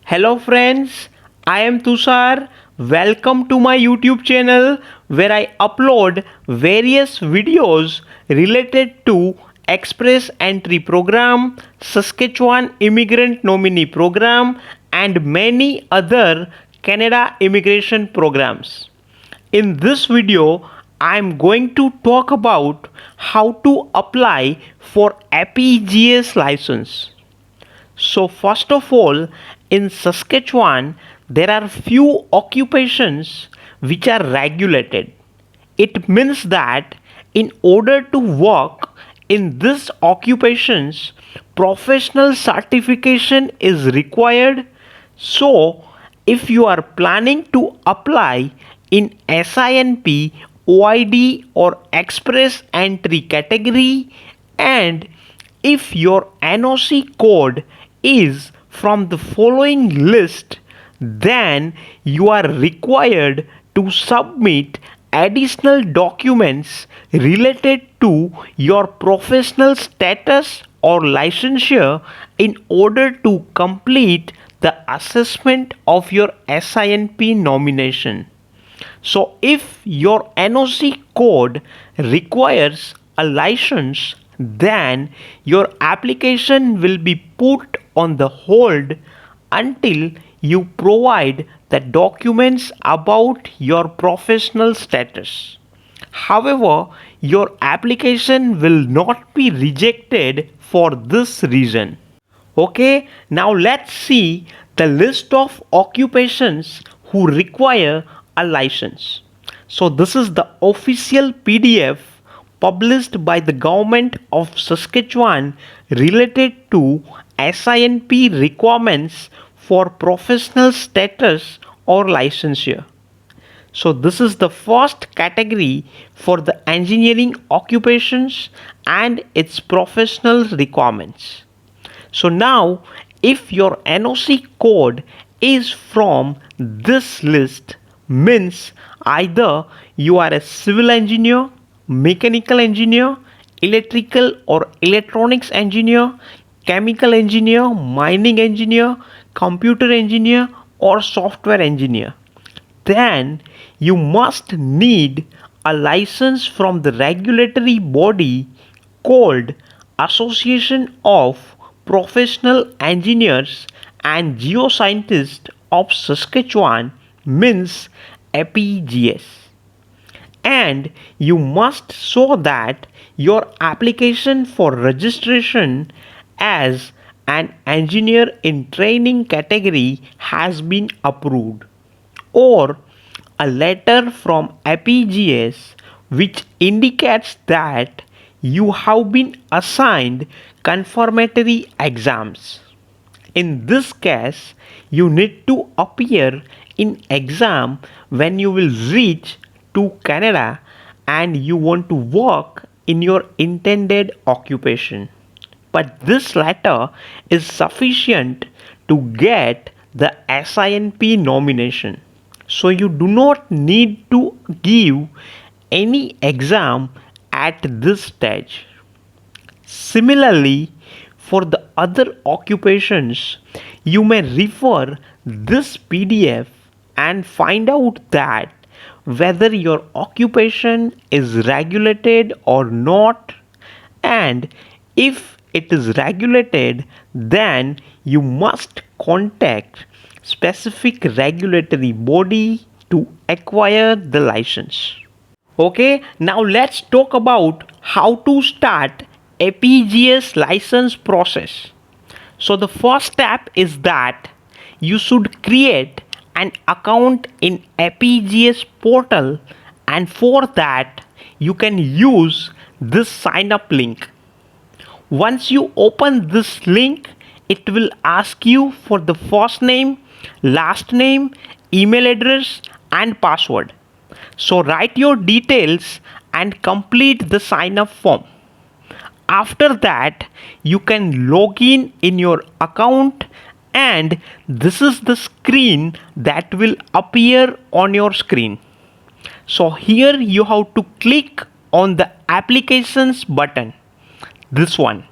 Hello friends, I am Tushar. Welcome to my YouTube channel where I upload various videos related to Express Entry Program, Saskatchewan Immigrant Nominee Program and many other Canada immigration programs. In this video, I am going to talk about how to apply for APEGS license. So first of all, in Saskatchewan, there are few occupations which are regulated. It means that in order to work in these occupations, professional certification is required. So if you are planning to apply in SINP, OID or Express Entry category, and if your NOC code is from the following list, then you are required to submit additional documents related to your professional status or licensure in order to complete the assessment of your SINP nomination. So if your NOC code requires a license, then your application will be put on the hold until you provide the documents about your professional status. However, your application will not be rejected for this reason. Okay, now let's see the list of occupations who require a license. So this is the official PDF published by the government of Saskatchewan related to SINP requirements for professional status or licensure. So this is the first category for the engineering occupations and its professional requirements. So now if your NOC code is from this list, means either you are a civil engineer, mechanical engineer, electrical or electronics engineer, chemical engineer, mining engineer, computer engineer or software engineer, then you must need a license from the regulatory body called Association of Professional Engineers and Geoscientists of Saskatchewan, means APEGS, and you must show that your application for registration as an engineer in training category has been approved, or a letter from APEGS which indicates that you have been assigned confirmatory exams. In this case, you need to appear in exam when you will reach to Canada and you want to work in your intended occupation. But this letter is sufficient to get the SINP nomination. So you do not need to give any exam at this stage. Similarly, for the other occupations, you may refer this PDF and find out that whether your occupation is regulated or not, and if it is regulated, then you must contact specific regulatory body to acquire the license. Okay, now let's talk about how to start APEGS license process. So the first step is that you should create an account in APEGS portal, and for that you can use this sign up link. Once you open this link, it will ask you for the first name, last name, email address and password. So write your details and complete the sign up form. After that, you can log in your account, and this is the screen that will appear on your screen. So here you have to click on the applications button, this one.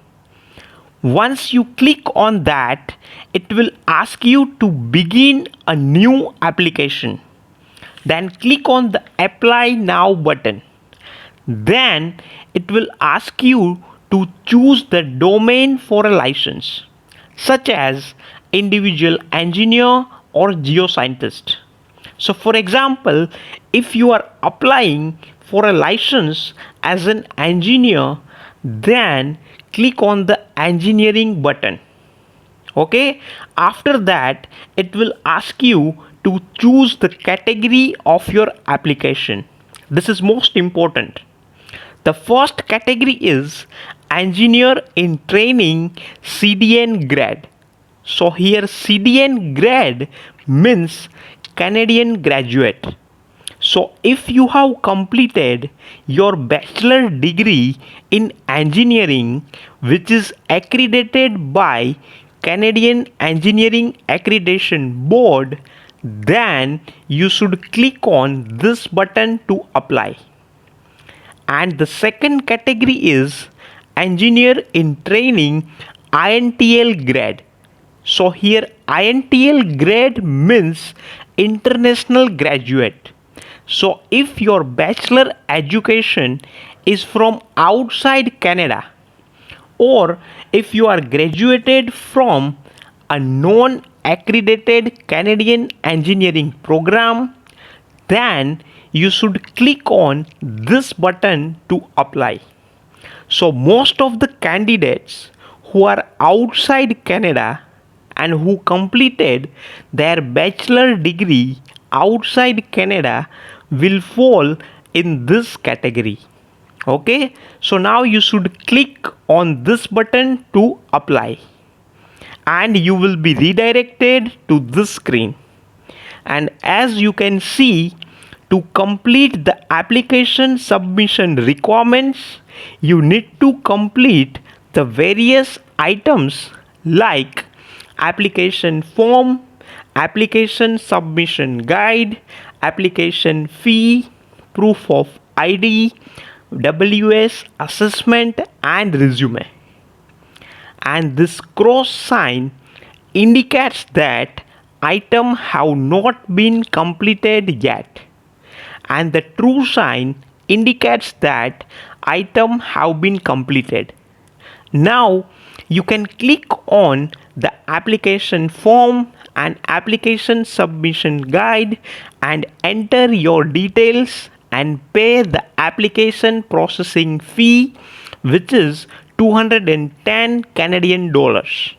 Once you click on that, it will ask you to begin a new application. Then click on the Apply Now button. Then it will ask you to choose the domain for a license, such as individual engineer or geoscientist. So, for example, if you are applying for a license as an engineer, then click on the engineering button. Okay, after that, it will ask you to choose the category of your application. This is most important. The first category is engineer in training CDN grad. So here CDN grad means Canadian graduate. So if you have completed your bachelor degree in engineering, which is accredited by Canadian Engineering Accreditation Board, then you should click on this button to apply. And the second category is engineer in training INTL grade. So here INTL grade means international graduate. So if your bachelor education is from outside Canada, or if you are graduated from a non accredited Canadian engineering program, then you should click on this button to apply. So most of the candidates who are outside Canada and who completed their bachelor degree outside Canada will fall in this category. Okay, so now you should click on this button to apply, and you will be redirected to this screen. And as you can see, to complete the application submission requirements, you need to complete the various items like application form, application submission guide, application fee, proof of ID, WS assessment, and resume. And this cross sign indicates that item have not been completed yet, and the true sign indicates that item have been completed. Now you can click on the application form and application submission guide and enter your details and pay the application processing fee, which is 210 Canadian dollars.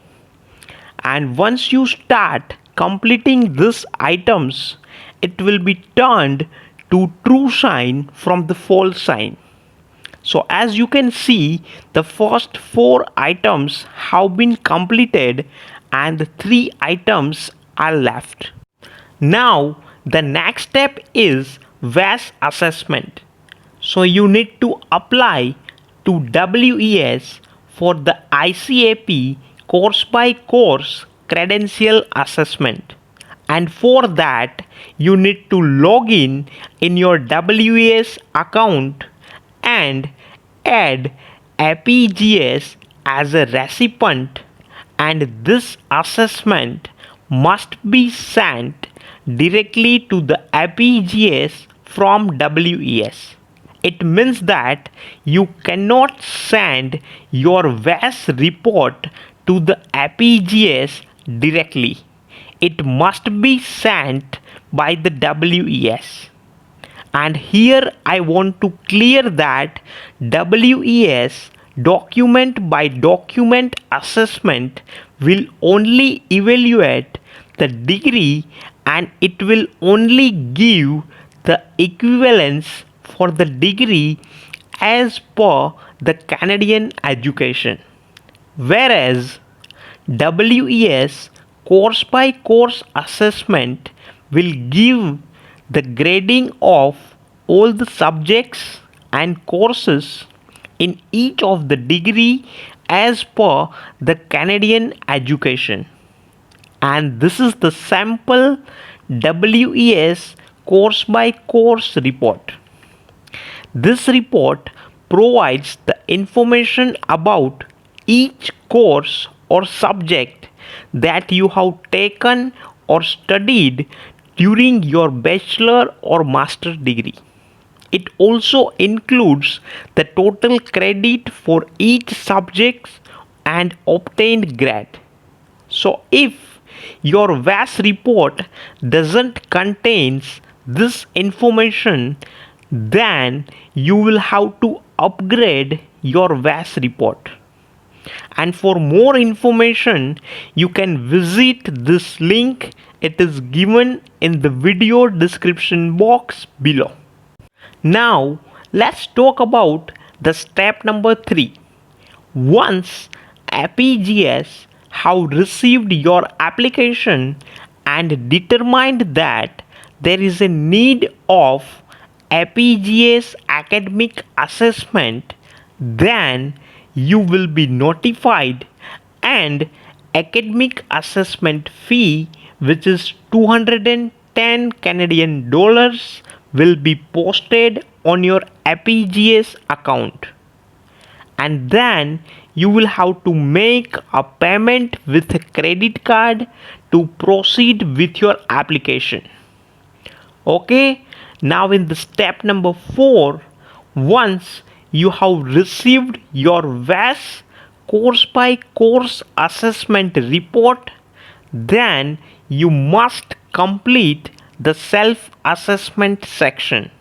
And once you start completing these items, it will be turned to true sign from the false sign. So as you can see, the first 4 items have been completed and the 3 items are left. Now the next step is WAS assessment. So you need to apply to WES for the ICAP course by course credential assessment. And for that, you need to log in your WES account and add APEGS as a recipient, and this assessment must be sent directly to the APEGS from WES. It means that you cannot send your WAS report to the APEGS directly. It must be sent by the WES. And here I want to clear that WES document by document assessment will only evaluate the degree, and it will only give the equivalence for the degree as per the Canadian education. Whereas WES course by course assessment will give the grading of all the subjects and courses in each of the degree as per the Canadian education. And this is the sample WES course by course report. This report provides the information about each course or subject that you have taken or studied during your bachelor or master degree. It also includes the total credit for each subject and obtained grade. So if your VAS report doesn't contain this information, then you will have to upgrade your VAS report. And for more information, you can visit this link. It is given in the video description box below. Now let's talk about the step number 3. Once APEGS have received your application and determined that there is a need of APEGS academic assessment, then you will be notified and academic assessment fee, which is 210 Canadian dollars, will be posted on your APEGS account, and then you will have to make a payment with a credit card to proceed with your application. Okay, now in the step number 4, once you have received your VAS course by course assessment report, then you must complete the self assessment section,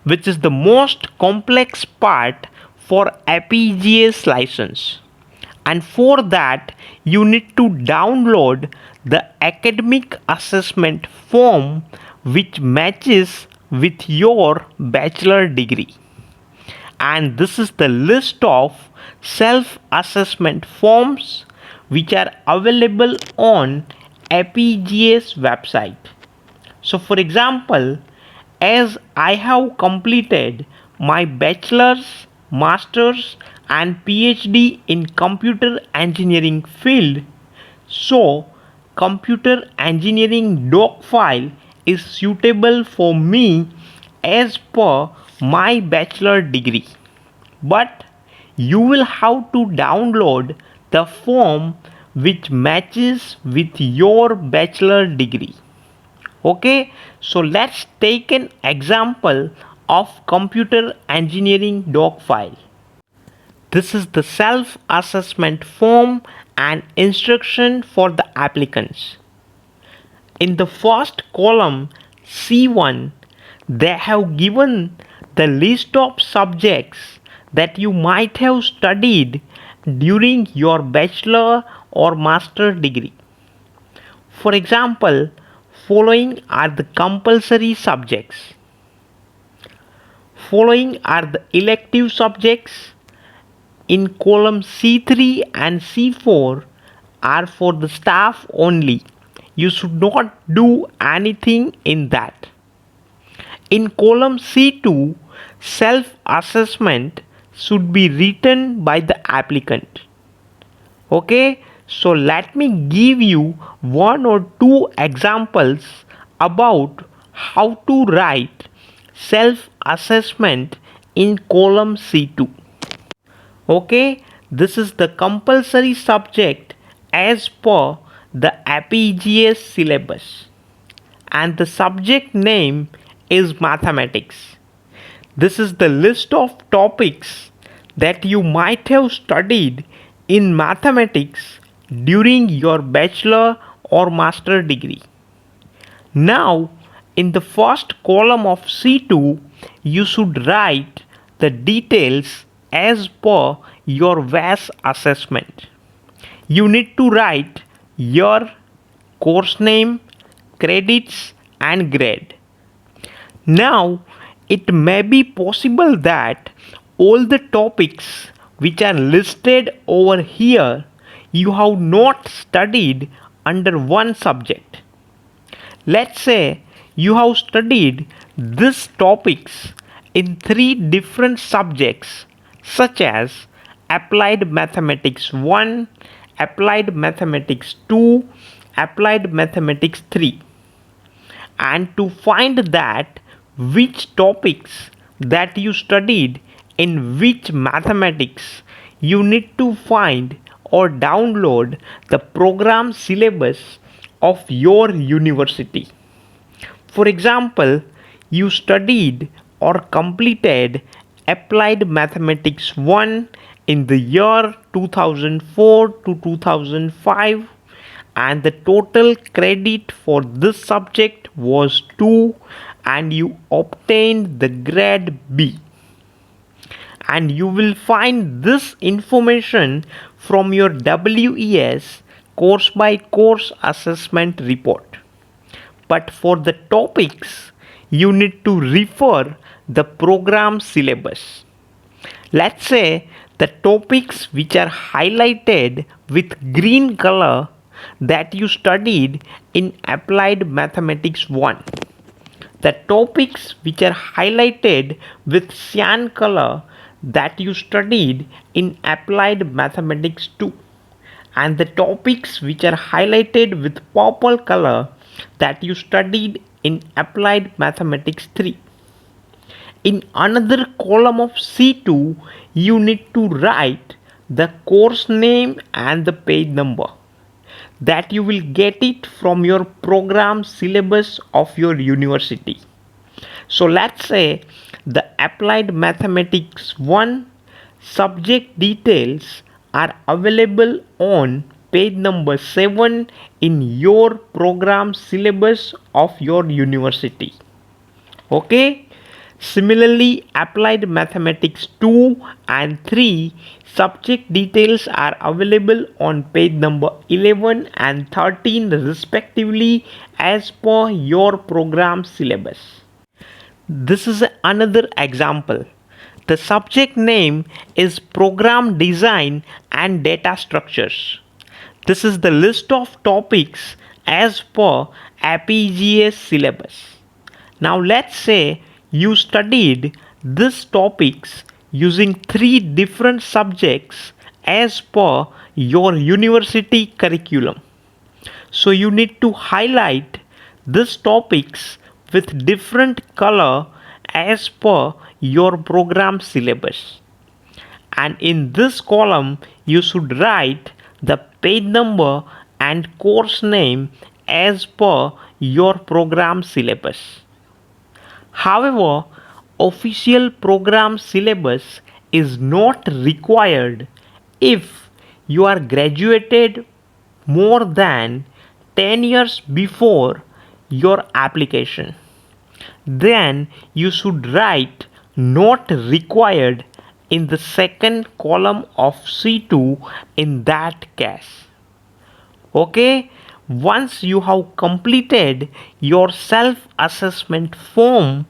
which is the most complex part for APEGS license. And for that, you need to download the academic assessment form which matches with your bachelor degree. And this is the list of self assessment forms which are available on APEGS website. So for example, as I have completed my bachelor's, master's and PhD in computer engineering field, so computer engineering doc file is suitable for me as per my bachelor degree. But you will have to download the form which matches with your bachelor degree. Okay, so let's take an example of computer engineering doc file. This is the self-assessment form and instruction for the applicants. In the first column C1, they have given the list of subjects that you might have studied during your bachelor or master degree. For example, following are the compulsory subjects. Following are the elective subjects. In column C3 and C4 are for the staff only. You should not do anything in that. In column C2, self-assessment should be written by the applicant. Okay, so let me give you 1 or 2 examples about how to write self-assessment in column C2. Okay, this is the compulsory subject as per the APEGS syllabus, and the subject name is mathematics. This is the list of topics that you might have studied in mathematics during your bachelor or master degree. Now, in the first column of C2, you should write the details as per your VAS assessment. You need to write your course name, credits and grade. Now, it may be possible that all the topics which are listed over here you have not studied under one subject. Let's say you have studied these topics in 3 different subjects, such as Applied Mathematics 1, Applied Mathematics 2, Applied Mathematics 3. And to find that which topics that you studied in which mathematics, you need to find or download the program syllabus of your university. For example, you studied or completed Applied Mathematics 1 in the year 2004 to 2005, and the total credit for this subject was 2, and you obtained the grade B. And you will find this information from your WES course by course assessment report. But for the topics, you need to refer the program syllabus. Let's say the topics which are highlighted with green color that you studied in Applied Mathematics 1. The topics which are highlighted with cyan color that you studied in Applied Mathematics 2. And the topics which are highlighted with purple color that you studied in Applied Mathematics 3. In another column of C2, you need to write the course name and the page number. That you will get it from your program syllabus of your university. So let's say the Applied Mathematics 1 subject details are available on page number 7 in your program syllabus of your university. Okay? Similarly, Applied Mathematics 2 and 3 subject details are available on page number 11 and 13 respectively as per your program syllabus. This is another example. The subject name is Program Design and Data Structures. This is the list of topics as per APEGS syllabus. Now let's say you studied these topics using 3 different subjects as per your university curriculum. So you need to highlight these topics with different color as per your program syllabus. And in this column you should write the page number and course name as per your program syllabus. However, official program syllabus is not required if you are graduated more than 10 years before your application. Then you should write not required in the second column of C2 in that case. Okay? Once you have completed your self-assessment form,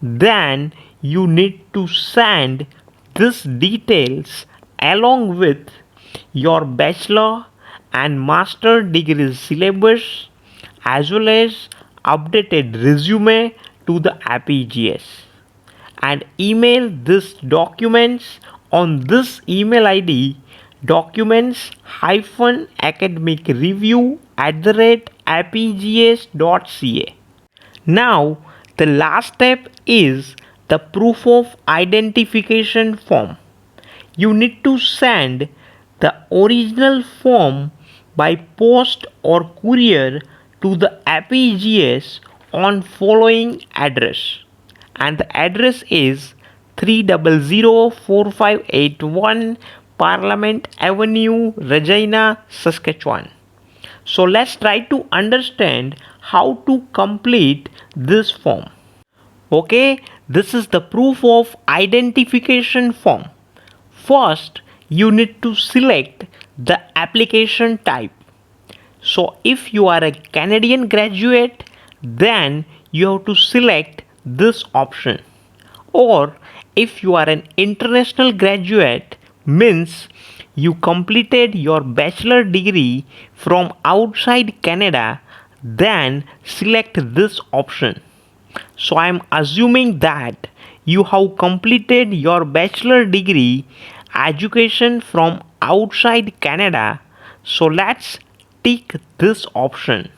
then you need to send these details along with your bachelor and master degree syllabus as well as updated resume to the APEGS, and email these documents on this email ID documents-academic-review@apegs.ca. Now the last step is the proof of identification form. You need to send the original form by post or courier to the APEGS on following address, and the address is 3004581 Parliament Avenue, Regina, Saskatchewan. So let's try to understand how to complete this form. Okay, this is the proof of identification form. First, you need to select the application type. So if you are a Canadian graduate, then you have to select this option. Or if you are an international graduate, means you completed your bachelor degree from outside Canada, then select this option. So I am assuming that you have completed your bachelor degree education from outside Canada, so let's tick this option.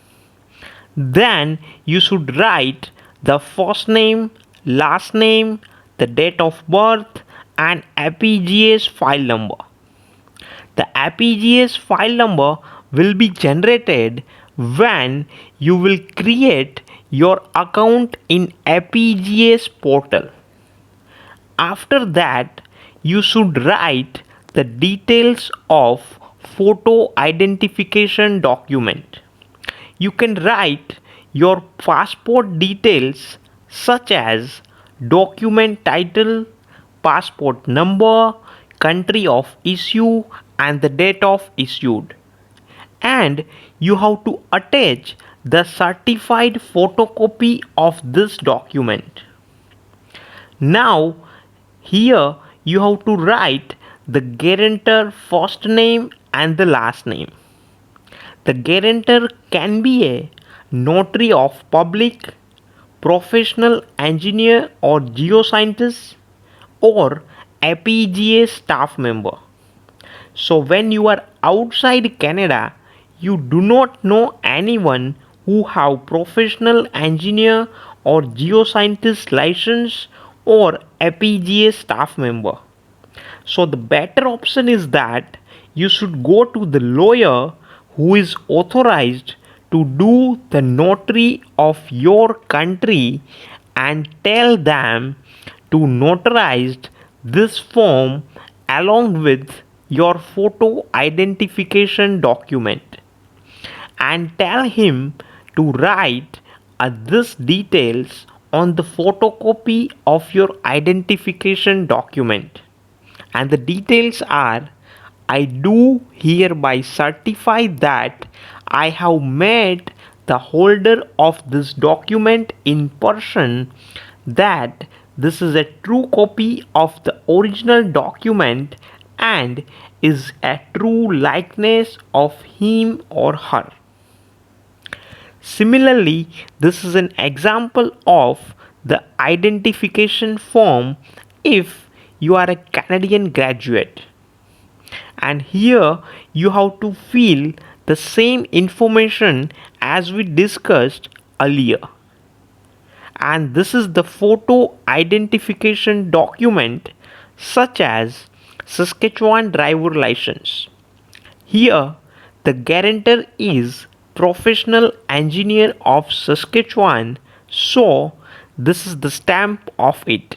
Then you should write the first name, last name, the date of birth and APEGS file number. The APEGS file number will be generated when you will create your account in APEGS portal. After that, you should write the details of photo identification document. You can write your passport details such as document title, passport number, country of issue and the date of issued. And you have to attach the certified photocopy of this document. Now here you have to write the guarantor first name and the last name. The guarantor can be a notary of public, professional engineer or geoscientist, or APEGS staff member. So when you are outside Canada, you do not know anyone who have professional engineer or geoscientist license or APEGS staff member. So the better option is that you should go to the lawyer who is authorized to do the notary of your country and tell them to notarize this form along with your photo identification document, and tell him to write this details on the photocopy of your identification document. And the details are: I do hereby certify that I have met the holder of this document in person, that this is a true copy of the original document and is a true likeness of him or her. Similarly, this is an example of the identification form if you are a Canadian graduate. And here you have to fill the same information as we discussed earlier. And this is the photo identification document such as Saskatchewan driver license. Here the guarantor is professional engineer of Saskatchewan, so this is the stamp of it.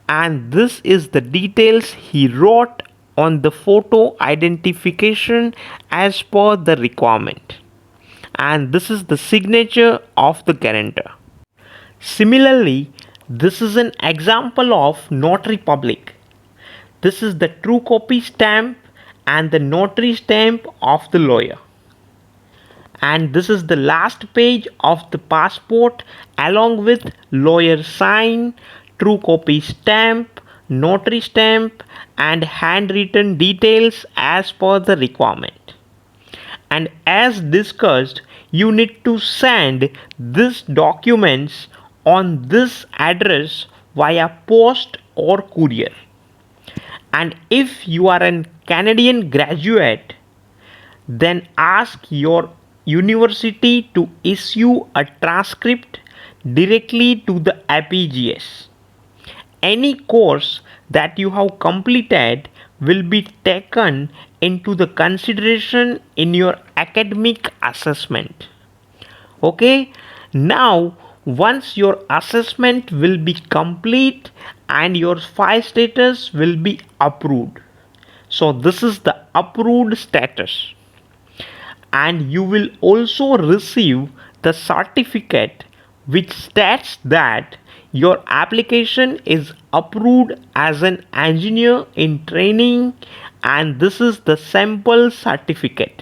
And this is the details he wrote on the photo identification as per the requirement. And this is the signature of the guarantor. Similarly, this is an example of notary public. This is the true copy stamp and the notary stamp of the lawyer. And this is the last page of the passport along with lawyer sign, true copy stamp, notary stamp and handwritten details as per the requirement. And as discussed, you need to send these documents on this address via post or courier. And if you are a Canadian graduate, then ask your university to issue a transcript directly to the APEGS. Any course that you have completed will be taken into the consideration in your academic assessment. Okay, now once your assessment will be complete and your file status will be approved. So this is the approved status. And you will also receive the certificate which states that your application is approved as an engineer in training, and this is the sample certificate.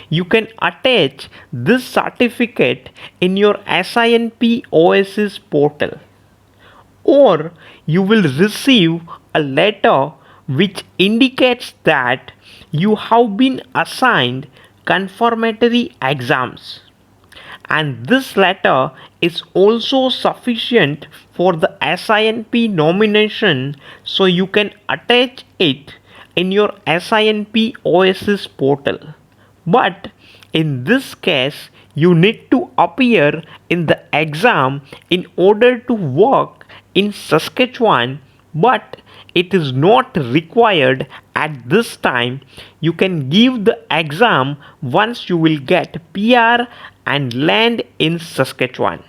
You can attach this certificate in your SINP OSS portal, or you will receive a letter which indicates that you have been assigned confirmatory exams. And this letter is also sufficient for the SINP nomination, so you can attach it in your SINP OSS portal. But in this case, you need to appear in the exam in order to work in Saskatchewan, but it is not required at this time you can give the exam once you will get PR and land in Saskatchewan.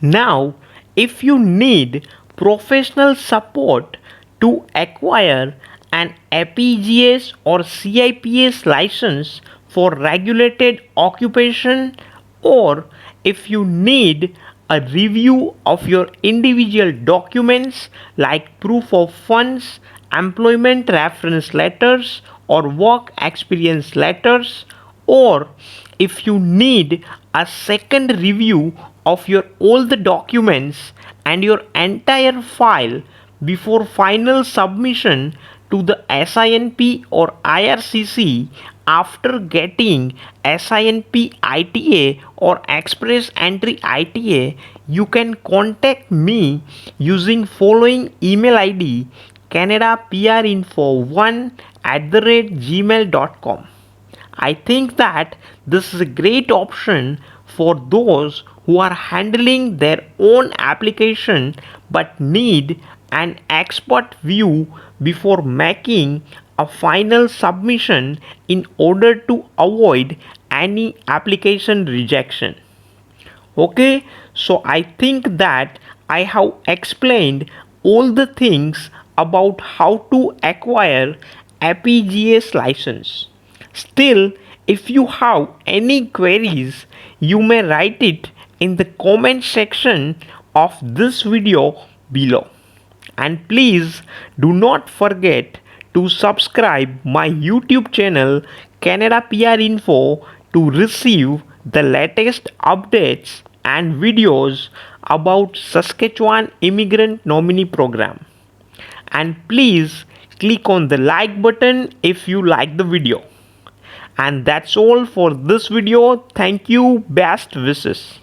Now, if you need professional support to acquire an APEGS or CIPS license for regulated occupation, or if you need a review of your individual documents like proof of funds, employment reference letters, or work experience letters, or if you need a second review of your all the documents and your entire file before final submission to the SINP or IRCC after getting SINP ITA or Express Entry ITA, you can contact me using following email ID canadaprinfo1@gmail.com. I think that this is a great option for those who are handling their own application but need an expert view before making a final submission in order to avoid any application rejection. Okay, so I think that I have explained all the things about how to acquire APEGS license. Still, if you have any queries, you may write it in the comment section of this video below. And please do not forget to subscribe my YouTube channel Canada PR Info to receive the latest updates and videos about Saskatchewan Immigrant Nominee Program. And please click on the like button if you like the video. And that's all for this video. Thank you. Best wishes.